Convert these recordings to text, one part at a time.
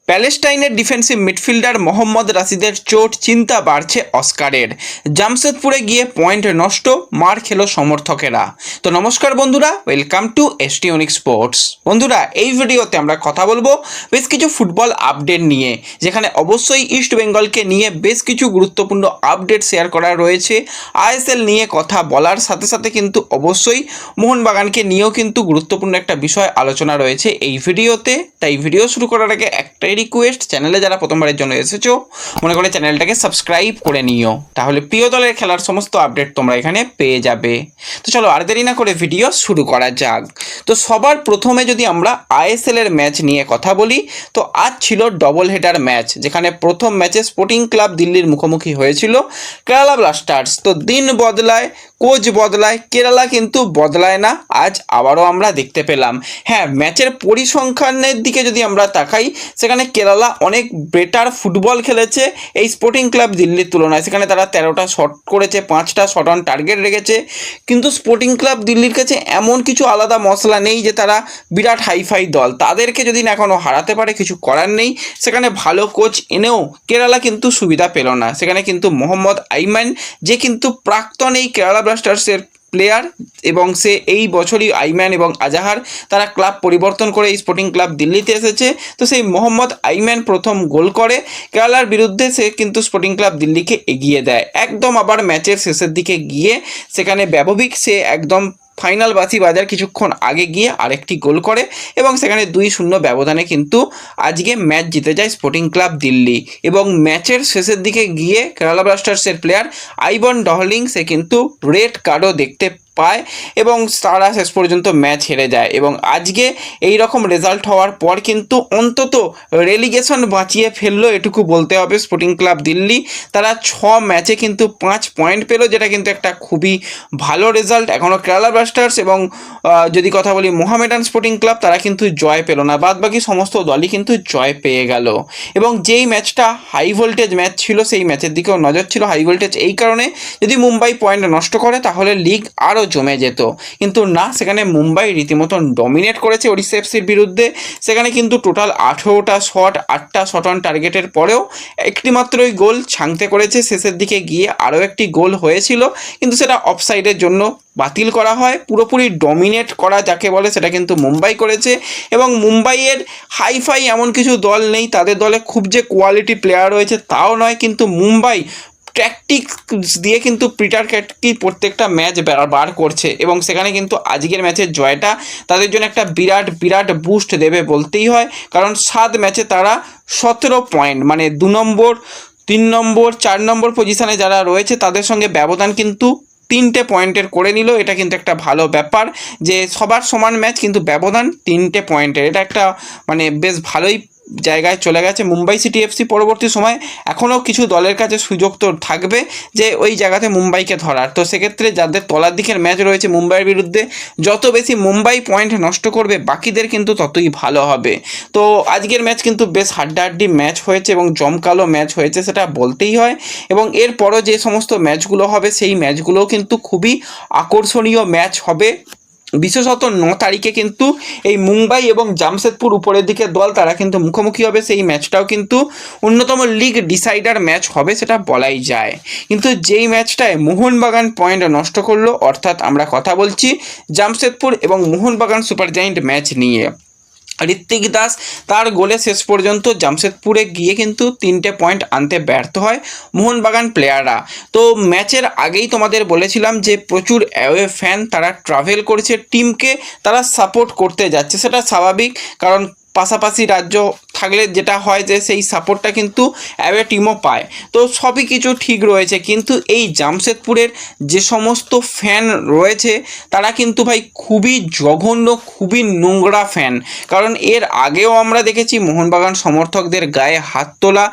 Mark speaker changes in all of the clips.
Speaker 1: প্যালেস্টাইনের defensive midfielder Mohammad রাশিদের চোট, চিন্তা বাড়ছে অস্কারের। জামশেদপুরে গিয়ে পয়েন্ট নষ্ট, মার খেলো সমর্থকেরা। তো নমস্কার বন্ধুরা, ওয়েলকাম টু এসটিউনিক স্পোর্টস। বন্ধুরা, এই ভিডিওতে আমরা কথা বলবো বেশ কিছু ফুটবল আপডেট নিয়ে, যেখানে অবশ্যই ইস্ট বেঙ্গলকে নিয়ে বেশ কিছু গুরুত্বপূর্ণ আপডেট শেয়ার করা রয়েছে। আইএসএল নিয়ে কথা বলার সাথে সাথে কিন্তু অবশ্যই মোহনবাগানকে নিয়েও কিন্তু গুরুত্বপূর্ণ একটা বিষয় আলোচনা রয়েছে এই ভিডিওতে। তাই ভিডিও শুরু করার আগে একটাই রিকোয়েস্ট, চ্যানেলে যারা প্রথমবারের জন্য এসেছো মনে করে চ্যানেলটাকে সাবস্ক্রাইব করে নিও, তাহলে প্রিয় দলের খেলার সমস্ত আপডেট তোমরা এখানে পেয়ে যাবে। তো চলো আর দেরি না করে ভিডিও শুরু করা যাক। তো সবার প্রথমে যদি আমরা আইএসএল এর ম্যাচ নিয়ে কথা বলি, তো আজ ছিল ডবল হেডার ম্যাচ, যেখানে প্রথম ম্যাচে স্পোর্টিং ক্লাব দিল্লির মুখোমুখি হয়েছিল কেরালা ব্লাস্টার্স। তো দিন বদলায়, কোচ বদলায়, কেরালা কিন্তু বদলায় না। আজ আবারও আমরা দেখতে পেলাম, হ্যাঁ, ম্যাচের পরিসংখ্যানের দিকে যদি আমরা তাকাই, সেখানে কেরালা অনেক বেটার ফুটবল খেলেছে এই স্পোর্টিং ক্লাব দিল্লির তুলনায়। সেখানে তারা 13টা শট করেছে, 5টা শট অন টার্গেট রেখেছে। কিন্তু স্পোর্টিং ক্লাব দিল্লির কাছে এমন কিছু আলাদা মশলা নেই যে তারা বিরাট হাইফাই দল, তাদেরকে যদি না এখনও হারাতে পারে কিছু করার নেই। সেখানে ভালো কোচ এনেও কেরালা কিন্তু সুবিধা পেল না। সেখানে কিন্তু মোহাম্মদ আইমান, যে কিন্তু প্রাক্তন এই কেরালা ব্লাস্টার্সের প্লেয়ার, এবং সে এই বছরই আইমান এবং আজাহার তারা ক্লাব পরিবর্তন করে এই স্পোর্টিং ক্লাব দিল্লিতে এসেছে। তো সেই মোহাম্মদ আইমান প্রথম গোল করে কেরালার বিরুদ্ধে, সে কিন্তু স্পোর্টিং ক্লাব দিল্লিকে এগিয়ে দেয় একদম। আবার ম্যাচের শেষের দিকে গিয়ে সেখানে ব্যববিক সে একদম ফাইনাল বাজি বাজার কিছুক্ষণ আগে গিয়ে আরেকটি গোল করে, এবং সেখানে 2-0 ব্যবধানে কিন্তু আজকে ম্যাচ জিতে যায় স্পোর্টিং ক্লাব দিল্লি। এবং ম্যাচের শেষের দিকে গিয়ে কেরালা ব্লাস্টার্সের প্লেয়ার আইবন ডহলিং সে কিন্তু রেড কার্ডও দেখতে পায়, এবং তারা শেষ পর্যন্ত ম্যাচ হেরে যায়। এবং আজকে এই রকম রেজাল্ট হওয়ার পর কিন্তু অন্তত রেলিগেশন বাঁচিয়ে ফেললো, এটুকু বলতে হবে স্পোর্টিং ক্লাব দিল্লি। তারা 6 ম্যাচে কিন্তু 5 পয়েন্ট পেল, যেটা কিন্তু একটা খুবই ভালো রেজাল্ট। এখনও কেরালা ব্লাস্টার্স এবং যদি কথা বলি মোহামেডান স্পোর্টিং ক্লাব, তারা কিন্তু জয় পেল না, বাদ বাকি সমস্ত দলই কিন্তু জয় পেয়ে গেল। এবং যেই ম্যাচটা হাই ভোল্টেজ ম্যাচ ছিল, সেই ম্যাচের দিকেও নজর ছিল। হাই ভোল্টেজ এই কারণে, যদি মুম্বাই পয়েন্ট নষ্ট করে তাহলে লিগ আরও জমে যেত, কিন্তু না, সেখানে মুম্বাই রীতিমতন ডমিনেট করেছে ওড়িশা এফসির বিরুদ্ধে। সেখানে কিন্তু টোটাল 18টা শট, 8টা শট অন টার্গেটের পরেও একটি মাত্রই গোল ছাংতে করেছে। শেষের দিকে গিয়ে আরও একটি গোল হয়েছিল, কিন্তু সেটা অফসাইডের জন্য বাতিল করা হয়। পুরোপুরি ডমিনেট করা যাকে বলে, সেটা কিন্তু মুম্বাই করেছে। এবং মুম্বাইয়ের হাইফাই এমন কিছু দল নেই, তাদের দলে খুব যে কোয়ালিটি প্লেয়ার রয়েছে তাও নয়, কিন্তু মুম্বাই ট্যাকটিক্স দিয়ে কিন্তু পিটার ক্যাটকি প্রত্যেকটা ম্যাচ বার করছে, এবং সেখানে কিন্তু আজকের ম্যাচের জয়টা তাদের জন্য একটা বিরাট বিরাট বুস্ট দেবে বলতেই হয়। কারণ 7 ম্যাচে তারা 17 পয়েন্ট, মানে 2 নম্বর, 3 নম্বর, 4 নম্বর পজিশানে যারা রয়েছে তাদের সঙ্গে ব্যবধান কিন্তু 3টে পয়েন্টের করে নিল। এটা কিন্তু একটা ভালো ব্যাপার যে সবার সমান ম্যাচ কিন্তু ব্যবধান 3টে পয়েন্টের। এটা একটা মানে বেশ ভালোই জায়গায় চলে গেছে মুম্বাই সিটি এফসি। পরবর্তী সময় এখনও কিছু দলের কাছে সুযোগ তো থাকবে যে ওই জায়গাতে মুম্বাইকে ধরার। তো সেক্ষেত্রে যাদের তলার দিকের ম্যাচ রয়েছে মুম্বাইয়ের বিরুদ্ধে, যত বেশি মুম্বাই পয়েন্ট নষ্ট করবে বাকিদের কিন্তু ততই ভালো হবে। তো আজকের ম্যাচ কিন্তু বেশ হাড্ডাহাড্ডি ম্যাচ হয়েছে এবং জমকালো ম্যাচ হয়েছে, সেটা বলতেই হয়। এবং এরপরও যে সমস্ত ম্যাচগুলো হবে সেই ম্যাচগুলোও কিন্তু খুবই আকর্ষণীয় ম্যাচ হবে। বিশেষত 9 তারিখে কিন্তু এই মুম্বাই এবং জামশেদপুর উপরের দিকে দল, তারা কিন্তু মুখোমুখি হবে। সেই ম্যাচটাও কিন্তু অন্যতম লিগ ডিসাইডার ম্যাচ হবে, সেটা বলাই যায়। কিন্তু যেই ম্যাচটায় মোহনবাগান পয়েন্ট নষ্ট করলো, অর্থাৎ আমরা কথা বলছি জামশেদপুর এবং মোহনবাগান সুপার জায়েন্ট ম্যাচ নিয়ে। ঋত্বিক দাস তার গোলে শেষ পর্যন্ত জামশেদপুরে গিয়ে কিন্তু 3টে পয়েন্ট আনতে ব্যর্থ হয় মোহনবাগান প্লেয়াররা। তো ম্যাচের আগেই তোমাদের বলেছিলাম যে প্রচুর অ্যাওয়ে ফ্যান তারা ট্রাভেল করেছে, টিমকে তারা সাপোর্ট করতে যাচ্ছে, সেটা স্বাভাবিক। কারণ পাশাপাশি রাজ্য থাকলে যেটা হয় যে সেই সাপোর্টটা কিন্তু অ্যাওয়ে টিমও পায়। তো সবই কিছু ঠিক রয়েছে, কিন্তু এই জামশেদপুরের যে সমস্ত ফ্যান রয়েছে তারা কিন্তু ভাই খুবই জঘন্য, খুবই নোংরা ফ্যান। কারণ এর আগেও আমরা দেখেছি মোহনবাগান সমর্থকদের গায়ে হাত তোলা,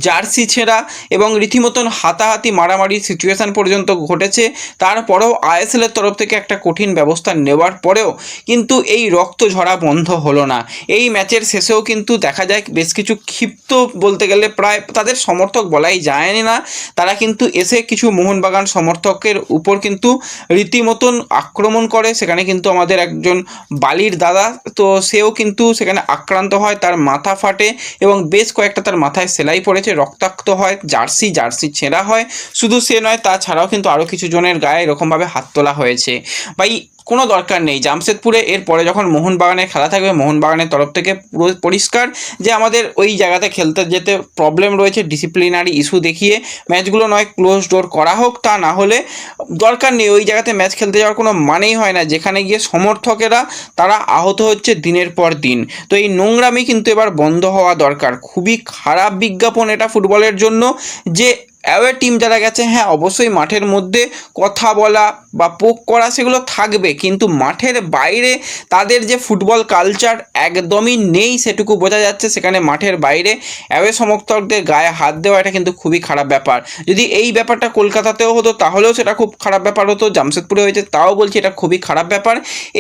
Speaker 1: জার্সি ছেঁড়া এবং রীতিমতন হাতাহাতি মারামারি সিচুয়েশান পর্যন্ত ঘটেছে। তারপরেও আইএসএলের তরফ থেকে একটা কঠিন ব্যবস্থা নেওয়ার পরেও কিন্তু এই রক্ত ঝরা বন্ধ হলো না। এই ম্যাচের শেষেও কিন্তু দেখা যায় বেশ কিছু ক্ষিপ্ত বলতে গেলে প্রায় তাদের সমর্থক বলাই যায় না, তারা কিন্তু এসে কিছু মোহনবাগান সমর্থকের উপর কিন্তু রীতিমতন আক্রমণ করে। সেখানে কিন্তু আমাদের একজন বালির দাদা, তো সেও কিন্তু সেখানে আক্রান্ত হয়, তার মাথা ফাটে এবং বেশ কয়েকটা তার মাথায় সেলাই পড়েছে, রক্তাক্ত হয়, জার্সি ছেঁড়া হয়। শুধু সে নয়, তাছাড়াও কিন্তু আরও কিছু জনের গায়ে এরকমভাবে হাত তোলা হয়েছে। ভাই কোনো দরকার নেই জামশেদপুরে এরপরে যখন মোহনবাগানের খেলা থাকবে, মোহনবাগানের তরফ থেকে পুরো পরিষ্কার যে আমাদের ওই জায়গাতে খেলতে যেতে প্রবলেম রয়েছে, ডিসিপ্লিনারি ইস্যু দেখিয়ে ম্যাচগুলো নয় ক্লোজ ডোর করা হোক, তা না হলে দরকার নেই ওই জায়গাতে ম্যাচ খেলতে যাওয়ার কোনো মানেই হয় না, যেখানে গিয়ে সমর্থকেরা তারা আহত হচ্ছে দিনের পর দিন। তো এই নোংরামি কিন্তু এবার বন্ধ হওয়া দরকার। খুবই খারাপ বিজ্ঞাপন এটা ফুটবলের জন্য যে অ্যাওয়ে টিম যারা গেছে, হ্যাঁ অবশ্যই মাঠের মধ্যে কথা বলা বা পোক করা সেগুলো থাকবে, কিন্তু মাঠের বাইরে তাদের যে ফুটবল কালচার একদমই নেই সেটুকু বোঝা যাচ্ছে। সেখানে মাঠের বাইরে অ্যাওয়ে সমর্থকদের গায়ে হাত দেওয়া এটা কিন্তু খুবই খারাপ ব্যাপার। যদি এই ব্যাপারটা কলকাতাতেও হতো তাহলেও সেটা খুব খারাপ ব্যাপার হতো, জামশেদপুরে হয়েছে তাও বলছি এটা খুবই খারাপ ব্যাপার।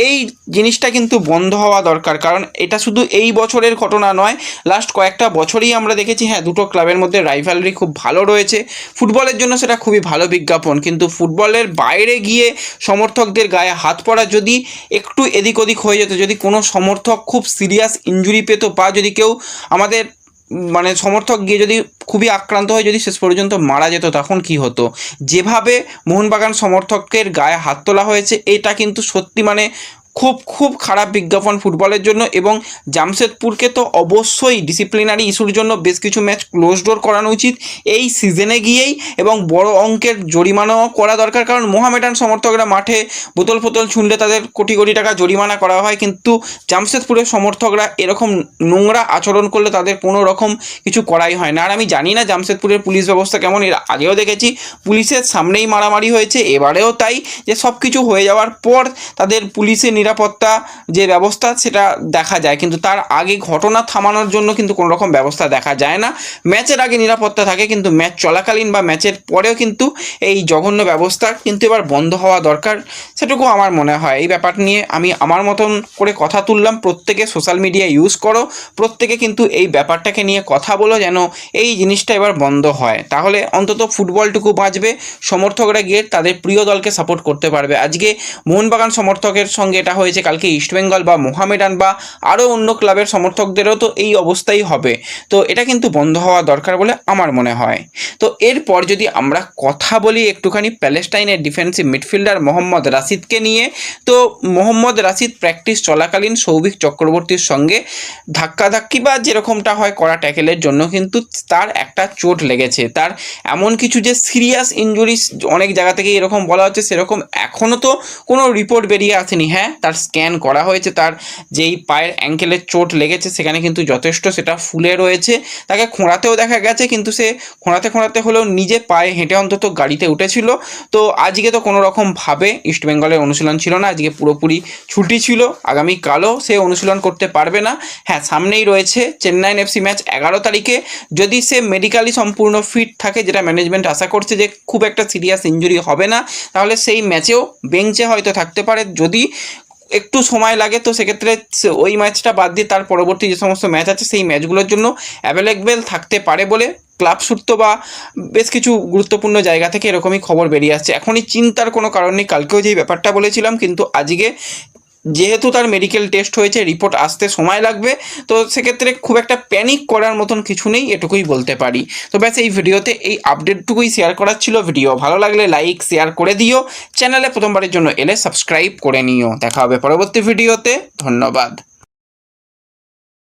Speaker 1: এই জিনিসটা কিন্তু বন্ধ হওয়া দরকার, কারণ এটা শুধু এই বছরের ঘটনা নয়, লাস্ট কয়েকটা বছরই আমরা দেখেছি হ্যাঁ দুটো ক্লাবের মধ্যে রাইভালরি খুব ভালো রয়েছে, ফুটবলের জন্য সেটা খুবই ভালো বিজ্ঞাপন, কিন্তু ফুটবলের বাইরে গিয়ে সমর্থকদের গায়ে হাত পড়া যদি একটু এদিক ওদিক হয়ে যেত, যদি কোনো সমর্থক খুব সিরিয়াস ইনজুরি পেত বা যদি কেউ আমাদের মানে সমর্থক গিয়ে যদি খুবই আক্রান্ত হয়ে যদি শেষ পর্যন্ত মারা যেত, তখন কি হতো? যেভাবে মোহনবাগান সমর্থকের গায়ে হাত তোলা হয়েছে এটা কিন্তু সত্যি মানে খুব খুব খারাপ বিজ্ঞাপন ফুটবলের জন্য। এবং জামশেদপুরকে তো অবশ্যই ডিসিপ্লিনারি ইস্যুর জন্য বেশ কিছু ম্যাচ ক্লোজ ডোর করানো উচিত এই সিজনে গিয়েই, এবং বড় অঙ্কের জরিমানাও করা দরকার, কারণ মোহামেডান সমর্থকরা মাঠে বোতল ফোতল ছুঁড়লে তাদের কোটি কোটি টাকা জরিমানা করা হয়, কিন্তু জামশেদপুরের সমর্থকরা এরকম নোংরা আচরণ করলে তাদের কোনো রকম কিছু করাই হয় না। আর আমি জানি না জামশেদপুরের পুলিশ ব্যবস্থা কেমন, এর আগেও দেখেছি পুলিশের সামনেই মারামারি হয়েছে, এবারেও তাই, যে সব কিছু হয়ে যাওয়ার পর তাদের পুলিশের নিরাপত্তা যে ব্যবস্থা সেটা দেখা যায়, কিন্তু তার আগে ঘটনা থামানোর জন্য কিন্তু কোনো রকম ব্যবস্থা দেখা যায় না। ম্যাচের আগে নিরাপত্তা থাকে, কিন্তু ম্যাচ চলাকালীন বা ম্যাচের পরেও কিন্তু এই জঘন্য ব্যবস্থা কিন্তু এবার বন্ধ হওয়া দরকার, সেটুকু আমার মনে হয়। এই ব্যাপার নিয়ে আমি আমার মতন করে কথা তুললাম, প্রত্যেকে সোশ্যাল মিডিয়া ইউজ করো, প্রত্যেকে কিন্তু এই ব্যাপারটাকে নিয়ে কথা বলো যেন এই জিনিসটা এবার বন্ধ হয়, তাহলে অন্তত ফুটবলটুকু বাঁচবে, সমর্থকরা গিয়ে তাদের প্রিয় দলকে সাপোর্ট করতে পারবে। আজকে মোহনবাগান সমর্থকের সঙ্গে এটা হয়েছে, কালকে ইস্টবেঙ্গল বা মোহামেডান বা আরও অন্য ক্লাবের সমর্থকদেরও তো এই অবস্থাই হবে। তো এটা কিন্তু বন্ধ হওয়া দরকার বলে আমার মনে হয়। তো এরপর যদি আমরা কথা বলি একটুখানি প্যালেস্টাইনের ডিফেন্সিভ মিডফিল্ডার মোহাম্মদ রাশিদকে নিয়ে, তো মোহাম্মদ রাশিদ প্র্যাকটিস চলাকালীন সৌভিক চক্রবর্তীর সঙ্গে ধাক্কাধাক্কি বা যেরকমটা হয় করা ট্যাকেলের জন্য কিন্তু তার একটা চোট লেগেছে। তার এমন কিছু যে সিরিয়াস ইনজুরিস অনেক জায়গা থেকে এরকম বলা হচ্ছে, সেরকম এখনও তো কোনো রিপোর্ট বেরিয়ে আসেনি। হ্যাঁ তার স্ক্যান করা হয়েছে, তার যেই পায়ের অ্যাঙ্কেলের চোট লেগেছে সেখানে কিন্তু যথেষ্ট সেটা ফুলে রয়েছে, তাকে খোঁড়াতেও দেখা গেছে, কিন্তু সে খোঁড়াতে হলেও নিজে পায়ে হেঁটে অন্তত গাড়িতে উঠেছিল। তো আজকে তো কোনো রকমভাবে ইস্টবেঙ্গলের অনুশীলন ছিল না, আজকে পুরোপুরি ছুটি ছিল, আগামীকালও সে অনুশীলন করতে পারবে না। হ্যাঁ সামনেই রয়েছে চেন্নাইন এফসি ম্যাচ 11 তারিখে, যদি সে মেডিকেলি সম্পূর্ণ ফিট থাকে, যেটা ম্যানেজমেন্ট আশা করছে যে খুব একটা সিরিয়াস ইনজুরি হবে না, তাহলে সেই ম্যাচেও বেঞ্চে হয়তো থাকতে পারে। যদি একটু সময় লাগে তো সেক্ষেত্রে ওই ম্যাচটা বাদ দিয়ে তার পরবর্তী যে সমস্ত ম্যাচ আছে সেই ম্যাচগুলোর জন্য অ্যাভেলেবেল থাকতে পারে বলে ক্লাব সূত্র বা বেশ কিছু গুরুত্বপূর্ণ জায়গা থেকে এরকমই খবর বেরিয়ে আসছে। এখনই চিন্তার কোনো কারণ নেই, কালকেও যেই ব্যাপারটা বলেছিলাম, কিন্তু আজকে যেহেতু তার মেডিকেল টেস্ট হয়েছে, রিপোর্ট আসতে সময় লাগবে, তো সেক্ষেত্রে খুব একটা প্যানিক করার মতন কিছু নেই, এটুকুই বলতে পারি। তো ব্যাস এই ভিডিওতে এই আপডেটটুকুই শেয়ার করার ছিল। ভিডিও ভালো লাগলে লাইক শেয়ার করে দিও, চ্যানেলে প্রথমবারের জন্য এলে সাবস্ক্রাইব করে নিও। দেখা হবে পরবর্তী ভিডিওতে, ধন্যবাদ।